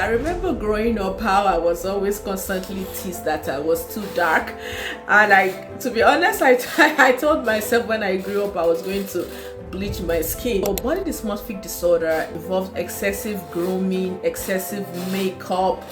I remember growing up how I was always constantly teased that I was too dark, and to be honest, I told myself when I grew up I was going to bleach my skin. So body dysmorphic disorder involves excessive grooming, excessive makeup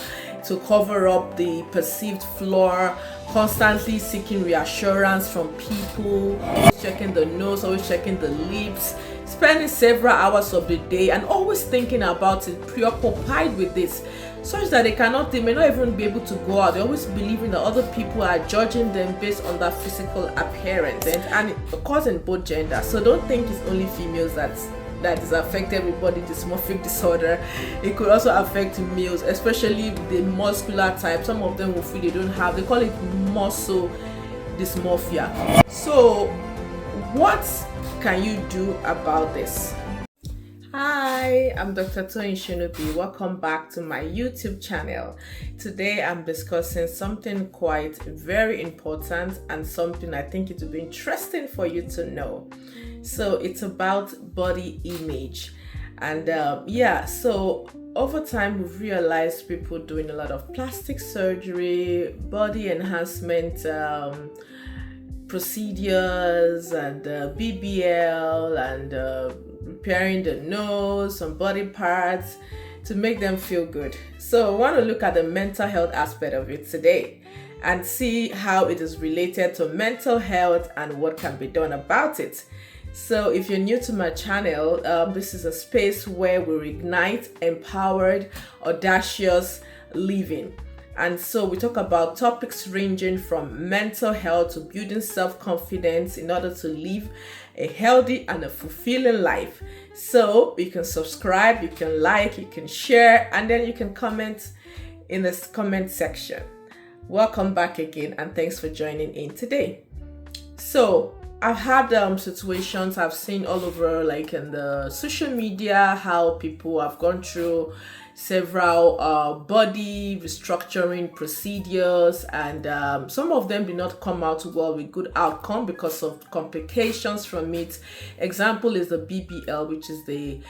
to cover up the perceived flaw, constantly seeking reassurance from people, always checking the nose, always checking the lips, spending several hours of the day and always thinking about it, preoccupied with this, such that they may not even be able to go out. They always believing that other people are judging them based on their physical appearance, and it occurs in both genders. So don't think it's only females that is affected with body dysmorphic disorder. It could also affect males, especially the muscular type. Some of them will feel they call it muscle dysmorphia. So what can you do about this? Hi, I'm DrToyinShonubi. Welcome back to my YouTube channel. Today I'm discussing something quite very important and something I think it will be interesting for you to know. So it's about body image, and so over time we've realized people doing a lot of plastic surgery, body enhancement procedures, and BBL, and repairing the nose, some body parts to make them feel good. So I want to look at the mental health aspect of it today and see how it is related to mental health and what can be done about it. So if you're new to my channel, this is a space where we reignite empowered, audacious living. And so we talk about topics ranging from mental health to building self-confidence in order to live a healthy and a fulfilling life. So you can subscribe, you can like, you can share, and then you can comment in this comment section. Welcome back again, and thanks for joining in today. So I've had situations I've seen all over, like in the social media, how people have gone through several body restructuring procedures, and some of them did not come out well with good outcome because of complications from it. Example is the BBL, which is the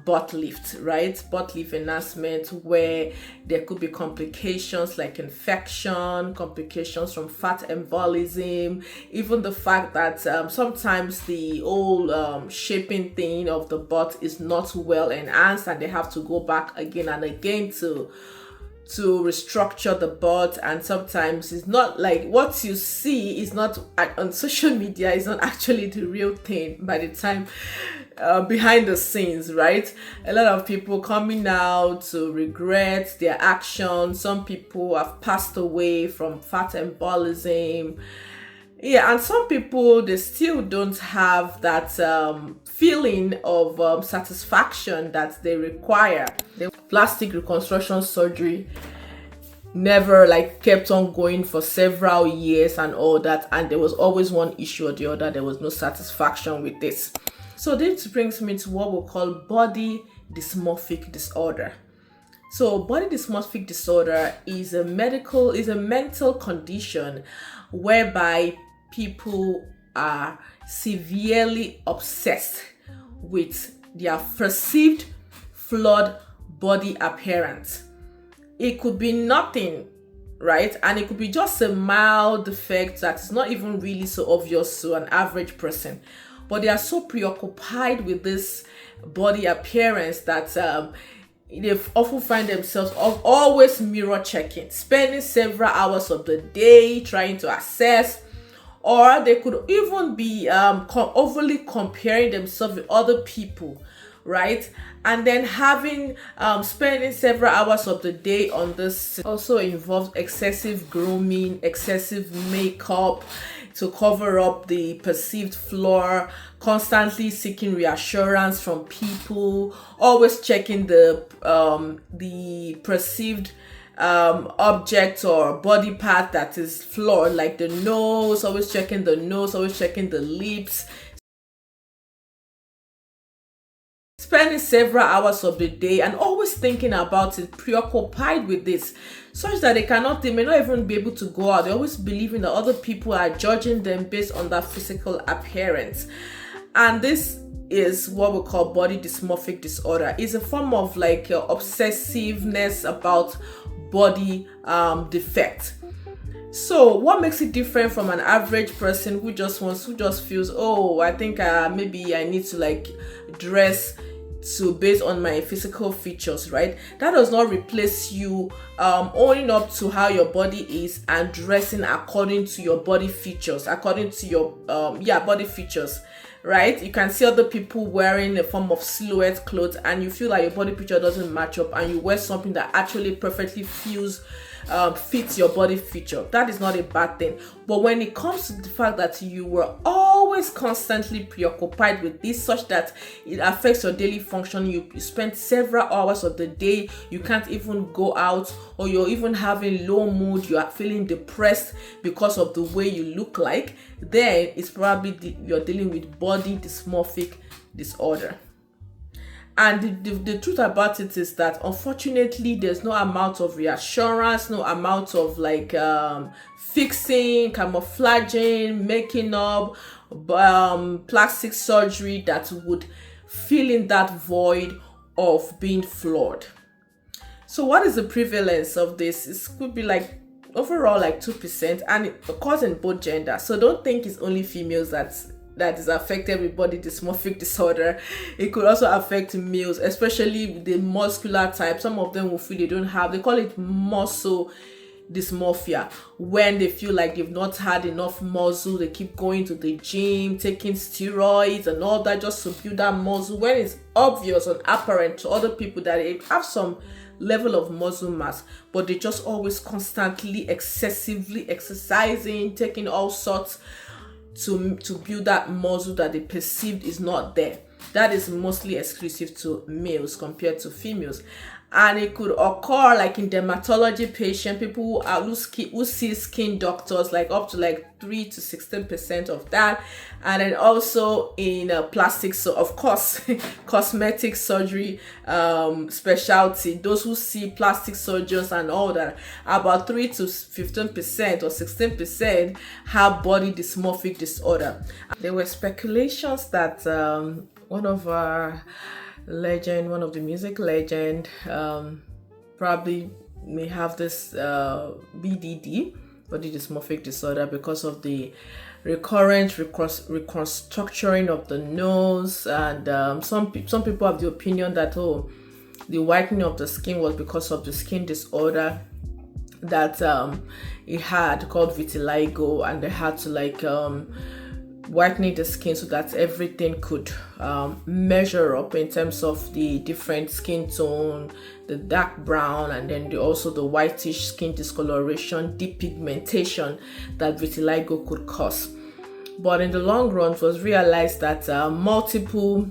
butt lift, right? Butt lift enhancement, where there could be complications like infection, complications from fat embolism, even the fact that sometimes the whole shaping thing of the butt is not well enhanced, and they have to go back again and again to restructure the butt. And sometimes it's not like what you see is not on social media, is not actually the real thing by the time behind the scenes, right? A lot of people coming out to regret their actions. Some people have passed away from fat embolism. Yeah, and some people, they still don't have that feeling of satisfaction that they require. The plastic reconstruction surgery never kept on going for several years and all that, and there was always one issue or the other. There was no satisfaction with this. So this brings me to what we call body dysmorphic disorder. So body dysmorphic disorder is a mental condition whereby people are severely obsessed with their perceived flawed body appearance. It could be nothing, right? And it could be just a mild defect that is not even really so obvious to an average person. But they are so preoccupied with this body appearance that they often find themselves always mirror checking, spending several hours of the day trying to assess, or they could even be overly comparing themselves with other people, right? And then spending several hours of the day on this also involves excessive grooming, excessive makeup to cover up the perceived flaw, constantly seeking reassurance from people, always checking the perceived object or body part that is flawed, like the nose, always checking the nose, always checking the lips, spending several hours of the day and always thinking about it, preoccupied with this, such that they may not even be able to go out. They always believing that other people are judging them based on their physical appearance. And this is what we call body dysmorphic disorder. It's a form of like obsessiveness about body defect. So what makes it different from an average person who just feels, oh, I think maybe I need to like dress based on my physical features, right? That does not replace you owning up to how your body is and dressing according to your body features, according to your body features, right? You can see other people wearing a form of silhouette clothes and you feel like your body picture doesn't match up, and you wear something that actually perfectly fits your body feature. That is not a bad thing. But when it comes to the fact that you were always constantly preoccupied with this, such that it affects your daily function, you spend several hours of the day, you can't even go out, or you're even having low mood, you are feeling depressed because of the way you look like, then it's probably you're dealing with body dysmorphic disorder. And the truth about it is that unfortunately there's no amount of reassurance, no amount of like fixing, camouflaging, making up, plastic surgery that would fill in that void of being flawed. So what is the prevalence of this? It could be like overall like 2%, and it occurs in both genders. So don't think it's only females that is affected with body dysmorphic disorder. It could also affect males, especially the muscular type. Some of them will feel they call it muscle dysmorphia, when they feel like they've not had enough muscle. They keep going to the gym, taking steroids and all that just to build that muscle, when it's obvious and apparent to other people that they have some level of muscle mass, but they just always constantly excessively exercising, taking all sorts to build that muscle that they perceived is not there. That is mostly exclusive to males compared to females. And it could occur like in dermatology patients, people who see skin doctors, like up to like 3 to 16% of that. And then also in plastic, so of course cosmetic surgery specialty, those who see plastic surgeons and all that, about 3 to 15% or 16% have body dysmorphic disorder. There were speculations that one of the music legend probably may have this BDD, body dysmorphic disorder, because of the recurrent reconstructuring of the nose. And some people have the opinion that the whitening of the skin was because of the skin disorder that it had called vitiligo, and they had to like whitening the skin so that everything could measure up in terms of the different skin tone, the dark brown, and then also the whitish skin discoloration, depigmentation that vitiligo could cause. But in the long run, it was realized that multiple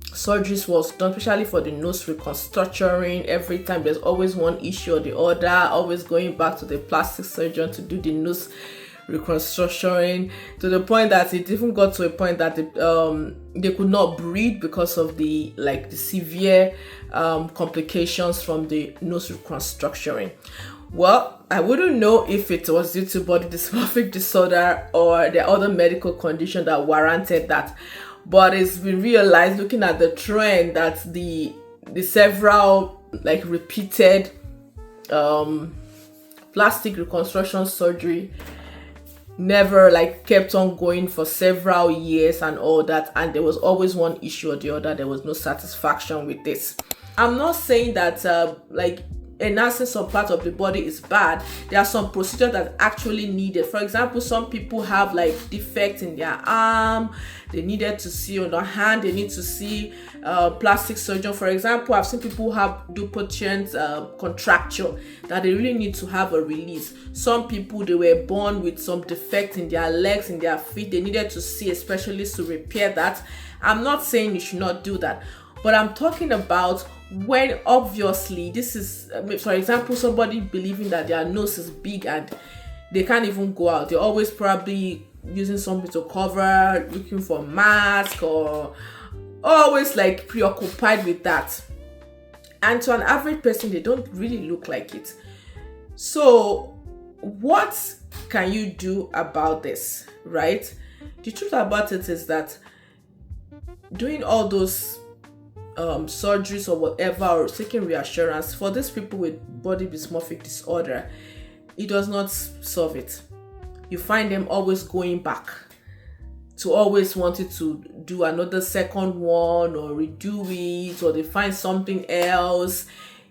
surgeries was done, especially for the nose reconstructuring. Every time there's always one issue or the other, always going back to the plastic surgeon to do the nose reconstruction, to the point that it even got to a point that they could not breathe because of the severe complications from the nose reconstructing. Well, I wouldn't know if it was due to body dysmorphic disorder or the other medical condition that warranted that, but it's been realized looking at the trend that the several repeated plastic reconstruction surgery never kept on going for several years and all that, and there was always one issue or the other. There was no satisfaction with this. I'm not saying that enhancing some part of the body is bad. There are some procedures that actually needed. For example, some people have defects in their arm, they needed to see, on their hand they need to see plastic surgeon. For example, I've seen people who have Dupuytren's contracture that they really need to have a release. Some people, they were born with some defect in their legs, in their feet, they needed to see a specialist to repair that. I'm not saying you should not do that, but I'm talking about when obviously this is, for example, somebody believing that their nose is big and they can't even go out. They're always probably using something to cover, looking for a mask, or always preoccupied with that. And to an average person, they don't really look like it. So what can you do about this, right? The truth about it is that doing all those surgeries or whatever, or seeking reassurance, for these people with body dysmorphic disorder, it does not solve it. You find them always going back to always wanting to do another second one or redo it, or they find something else.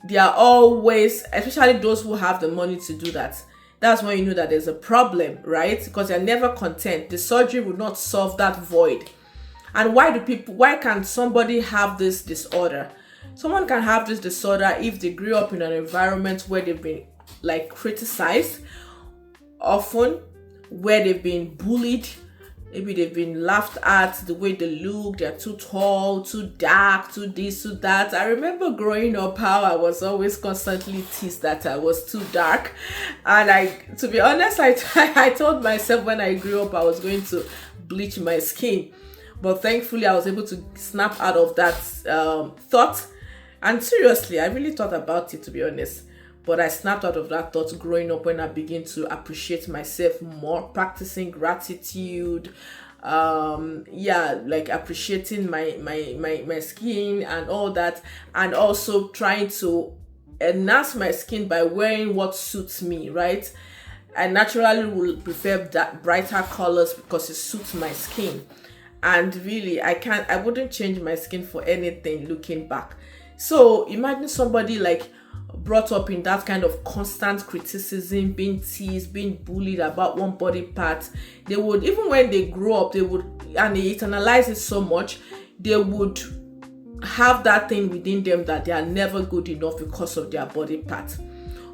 They are always, especially those who have the money to do that, that's when you know that there's a problem, right? Because they're never content. The surgery will not solve that void. And why can somebody have this disorder? Someone can have this disorder if they grew up in an environment where they've been like criticized often, where they've been bullied. Maybe they've been laughed at the way they look, they're too tall, too dark, too this, too that. I remember growing up how I was always constantly teased that I was too dark. And to be honest, I told myself when I grew up I was going to bleach my skin. But thankfully I was able to snap out of that thought. And seriously, I really thought about it, to be honest. But I snapped out of that thought growing up when I began to appreciate myself more, practicing gratitude, like appreciating my skin and all that, and also trying to enhance my skin by wearing what suits me, right? I naturally will prefer that brighter colors because it suits my skin. And really, I wouldn't change my skin for anything looking back. So imagine somebody like brought up in that kind of constant criticism, being teased, being bullied about one body part. They would, even when they grow up, and they internalize it so much, they would have that thing within them that they are never good enough because of their body part.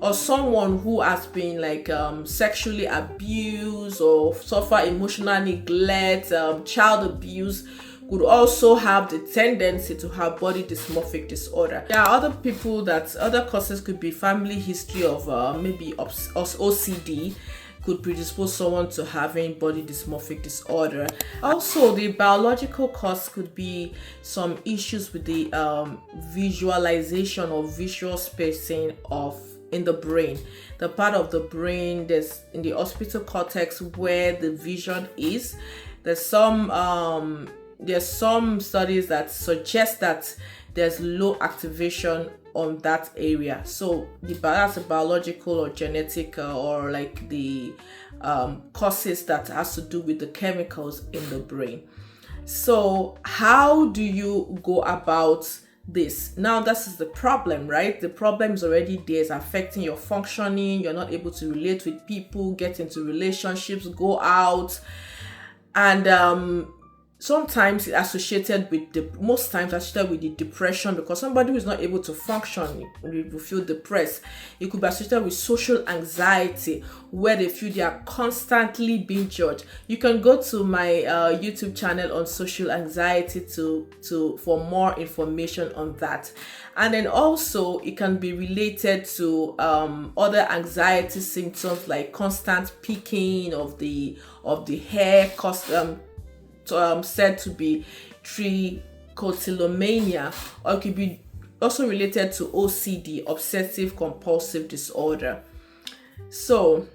Or someone who has been like sexually abused or suffer emotional neglect, child abuse, could also have the tendency to have body dysmorphic disorder. There are other causes could be family history of maybe OCD, could predispose someone to having body dysmorphic disorder. Also, the biological cause could be some issues with the visualization or visual spacing in the brain. The part of the brain that's in the occipital cortex where the vision is. There's some studies that suggest that there's low activation on that area. So that's a biological or genetic or like the causes that has to do with the chemicals in the brain. So how do you go about this? Now, this is the problem, right? The problem is already there. It's affecting your functioning. You're not able to relate with people, get into relationships, go out, and sometimes it's associated with the depression, because somebody who is not able to function will feel depressed. It could be associated with social anxiety, where they feel they are constantly being judged. You can go to my YouTube channel on social anxiety for more information on that. And then also it can be related to other anxiety symptoms like constant picking of the hair, said to be trichotillomania, or it could be also related to OCD, obsessive compulsive disorder. So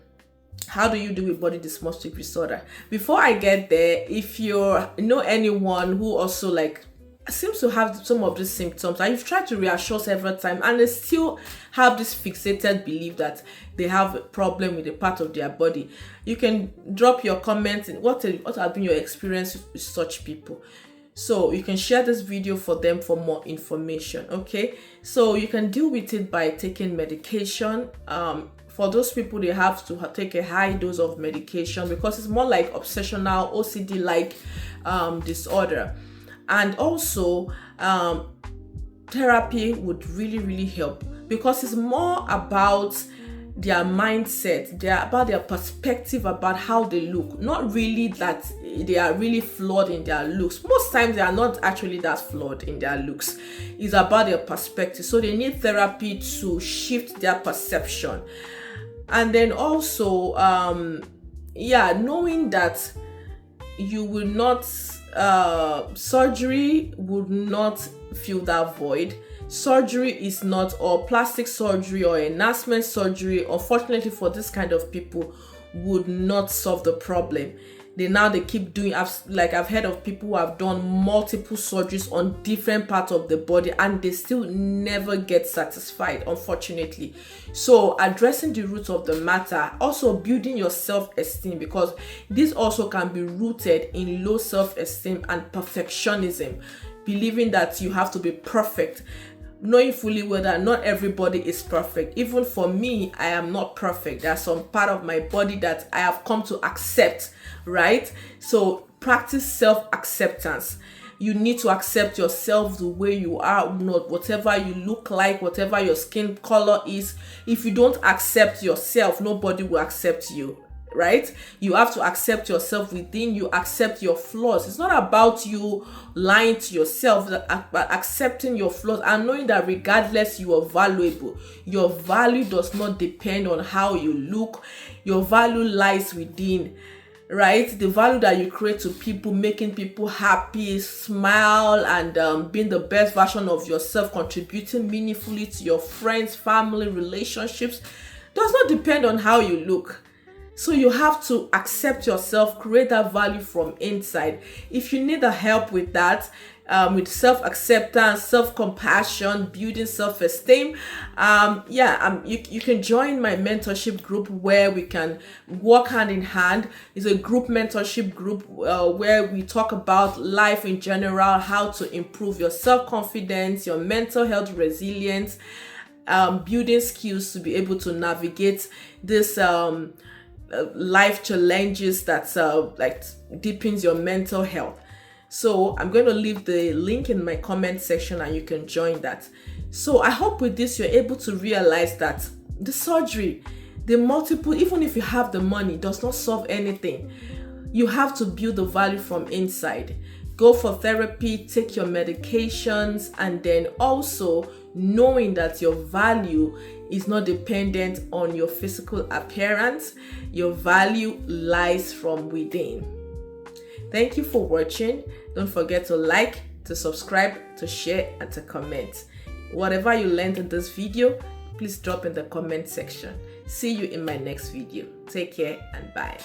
how do you deal with body dysmorphic disorder? Before I get there, if you know anyone who also like seems to have some of these symptoms and you've tried to reassure several times and they still have this fixated belief that they have a problem with a part of their body, you can drop your comments in what has been your experience with such people. So you can share this video for them for more information. Okay, so you can deal with it by taking medication. For those people, they have to take a high dose of medication because it's more like obsessional OCD like disorder. And also therapy would really help, because it's more about their mindset, about their perspective about how they look, not really that they are really flawed in their looks. Most times they are not actually that flawed in their looks. It's about their perspective. So they need therapy to shift their perception. And then also knowing that you will not surgery would not fill that void. Surgery is not, or plastic surgery or enhancement surgery, unfortunately for this kind of people, would not solve the problem. They keep doing. I've heard of people who have done multiple surgeries on different parts of the body and they still never get satisfied, unfortunately. So addressing the root of the matter, also building your self-esteem, because this also can be rooted in low self-esteem and perfectionism, believing that you have to be perfect, knowing fully well that not everybody is perfect. Even for me, I am not perfect. There's some part of my body that I have come to accept, right? So practice self-acceptance. You need to accept yourself the way you are, not whatever you look like, whatever your skin color is. If you don't accept yourself, nobody will accept you, right? You have to accept yourself within you, accept your flaws. It's not about you lying to yourself, but accepting your flaws and knowing that regardless, you are valuable. Your value does not depend on how you look. Your value lies within, right? The value that you create to people, making people happy, smile, and being the best version of yourself, contributing meaningfully to your friends, family, relationships, does not depend on how you look. So you have to accept yourself, create that value from inside. If you need a help with that, with self-acceptance, self-compassion, building self-esteem, you can join my mentorship group where we can work hand in hand. It's a group mentorship group where we talk about life in general, how to improve your self-confidence, your mental health resilience, building skills to be able to navigate this life challenges that deepens your mental health. So I'm going to leave the link in my comment section and you can join that. So I hope with this you're able to realize that the surgery, the multiple, even if you have the money, does not solve anything. You have to build the value from inside. Go for therapy, take your medications, and then also knowing that your value is not dependent on your physical appearance. Your value lies from within. Thank you for watching. Don't forget to like, to subscribe, to share, and to comment. Whatever you learned in this video, please drop in the comment section. See you in my next video. Take care and bye.